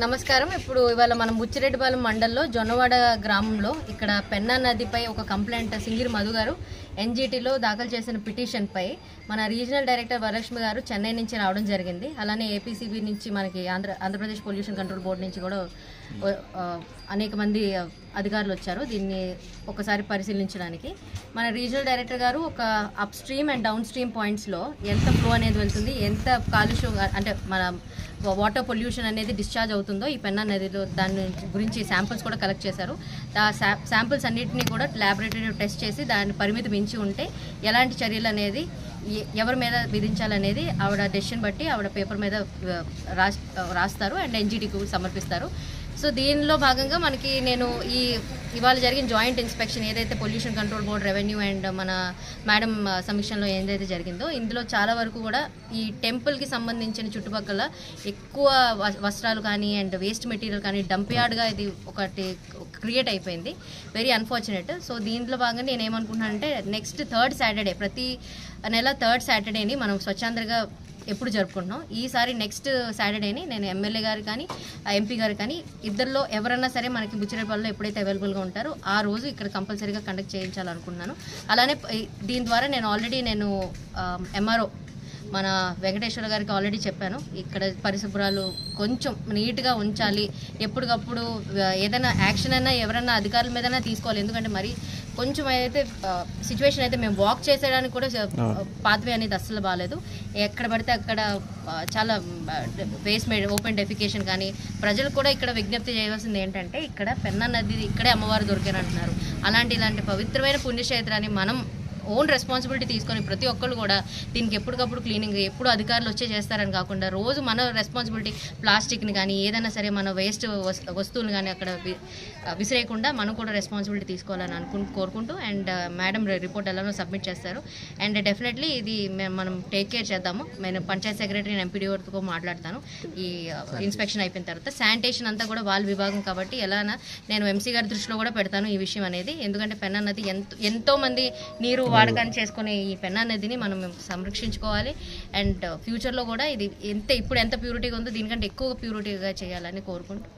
నమస్కారం. ఇప్పుడు ఇవాళ మనం బుచ్చిరెడ్డిపాలెం మండలంలో జొన్నవాడ గ్రామంలో ఇక్కడ పెన్నా నదిపై ఒక కంప్లైంట్ సింగిరి మధు గారు ఎన్జిటిలో దాఖలు చేసిన పిటిషన్పై మన రీజనల్ డైరెక్టర్ వరలక్ష్మి గారు చెన్నై నుంచి రావడం జరిగింది. అలానే ఏపీసీబీ నుంచి మనకి ఆంధ్రప్రదేశ్ పొల్యూషన్ కంట్రోల్ బోర్డు నుంచి కూడా అనేక మంది అధికారులు వచ్చారు దీన్ని ఒకసారి పరిశీలించడానికి. మన రీజనల్ డైరెక్టర్ గారు ఒక upstream and downstream పాయింట్స్లో ఎంత ఫ్లో అనేది వెళ్తుంది, ఎంత కాలుష్యం అంటే మన వాటర్ పొల్యూషన్ అనేది డిశ్చార్జ్ అవుతుందో ఈ పెన్నా నదిలో దాని గురించి శాంపిల్స్ కూడా కలెక్ట్ చేశారు. ఆ శాంపిల్స్ అన్నింటినీ కూడా ల్యాబొరేటరీలో టెస్ట్ చేసి దాని పరిమితి మించి ఉంటే ఎలాంటి చర్యలు అనేది ఎవరి మీద విధించాలనేది ఆవిడ డెసిషన్ బట్టి ఆవిడ పేపర్ మీద రాస్తారు అండ్ ఎన్జిటికి సమర్పిస్తారు. సో దీనిలో భాగంగా మనకి నేను ఇవాళ జరిగిన జాయింట్ ఇన్స్పెక్షన్ ఏదైతే pollution control board, revenue and మన మేడం సమీక్షంలో ఏదైతే జరిగిందో ఇందులో చాలా వరకు కూడా ఈ టెంపుల్కి సంబంధించిన చుట్టుపక్కల ఎక్కువ వస్త్రాలు కానీ అండ్ వేస్ట్ మెటీరియల్ కానీ డంప్ యార్డ్గా ఇది ఒకటి క్రియేట్ అయిపోయింది. Very unfortunate. సో దీంట్లో భాగంగా నేను ఏమనుకుంటున్నానంటే నెక్స్ట్ థర్డ్ సాటర్డే, ప్రతి నెల థర్డ్ సాటర్డేని మనం స్వచ్ఛాంధ్రగా ఎప్పుడు జరుపుకుంటున్నాం, ఈసారి నెక్స్ట్ సాటర్డేని నేను ఎమ్మెల్యే గారు కానీ ఎంపీ గారు కానీ ఇద్దరిలో ఎవరన్నా సరే మనకి బుచ్చిరెడ్డిపాలెంలో ఎప్పుడైతే అవైలబుల్గా ఉంటారో ఆ రోజు ఇక్కడ కంపల్సరీగా కండక్ట్ చేయించాలనుకుంటున్నాను. అలానే దీని ద్వారా నేను ఆల్రెడీ ఎంఆర్ఓ మన వెంకటేశ్వర గారికి ఆల్రెడీ చెప్పాను, ఇక్కడ పరిశుభ్రాలు కొంచెం నీట్గా ఉంచాలి, ఎప్పటికప్పుడు ఏదైనా యాక్షన్ అయినా ఎవరైనా అధికారుల మీదైనా తీసుకోవాలి. ఎందుకంటే మరి కొంచెం అయితే సిచ్యువేషన్ అయితే మేము వాక్ చేసేయడానికి కూడా పాత్వే అనేది అస్సలు బాగాలేదు. ఎక్కడ పడితే అక్కడ చాలా వేస్ట్ ఓపెన్ డెఫికేషన్ కానీ ప్రజలు కూడా ఇక్కడ విజ్ఞప్తి చేయవలసింది ఏంటంటే ఇక్కడ పెన్నా నది ఇక్కడే అమ్మవారు దొరికారంటున్నారు. ఇలాంటి పవిత్రమైన పుణ్యక్షేత్రాన్ని మనం ఓన్ రెస్పాన్సిబిలిటీ తీసుకొని ప్రతి ఒక్కరు కూడా దీనికి ఎప్పటికప్పుడు క్లీనింగ్ ఎప్పుడు అధికారులు వచ్చే చేస్తారని కాకుండా రోజు మన రెస్పాన్సిబిలిటీ ప్లాస్టిక్ని కానీ ఏదైనా సరే మన వేస్ట్ వస్తువులు కానీ అక్కడ విసిరేయకుండా మనం కూడా రెస్పాన్సిబిలిటీ తీసుకోవాలని కోరుకుంటూ అండ్ మేడం రిపోర్ట్ ఎలానో సబ్మిట్ చేస్తారు అండ్ డెఫినెట్లీ ఇది మనం టేక్ కేర్ చేద్దాము. నేను పంచాయత్ సెక్రటరీ ఎంపీడీఓతో మాట్లాడతాను ఈ ఇన్స్పెక్షన్ అయిపోయిన తర్వాత. శానిటేషన్ అంతా కూడా వాళ్ళ విభాగం కాబట్టి ఎలానా నేను ఎంసీ గారి దృష్టిలో కూడా పెడతాను ఈ విషయం అనేది. ఎందుకంటే పెన్నా నది ఎంతో మంది నీరు వాడకాన్ని చేసుకునే ఈ పెన్నా నదిని మనం సంరక్షించుకోవాలి అండ్ ఫ్యూచర్లో కూడా ఇది ఇప్పుడు ఎంత ప్యూరిటీగా ఉందో దీనికంటే ఎక్కువ ప్యూరిటీగా చేయాలని కోరుకుంటూ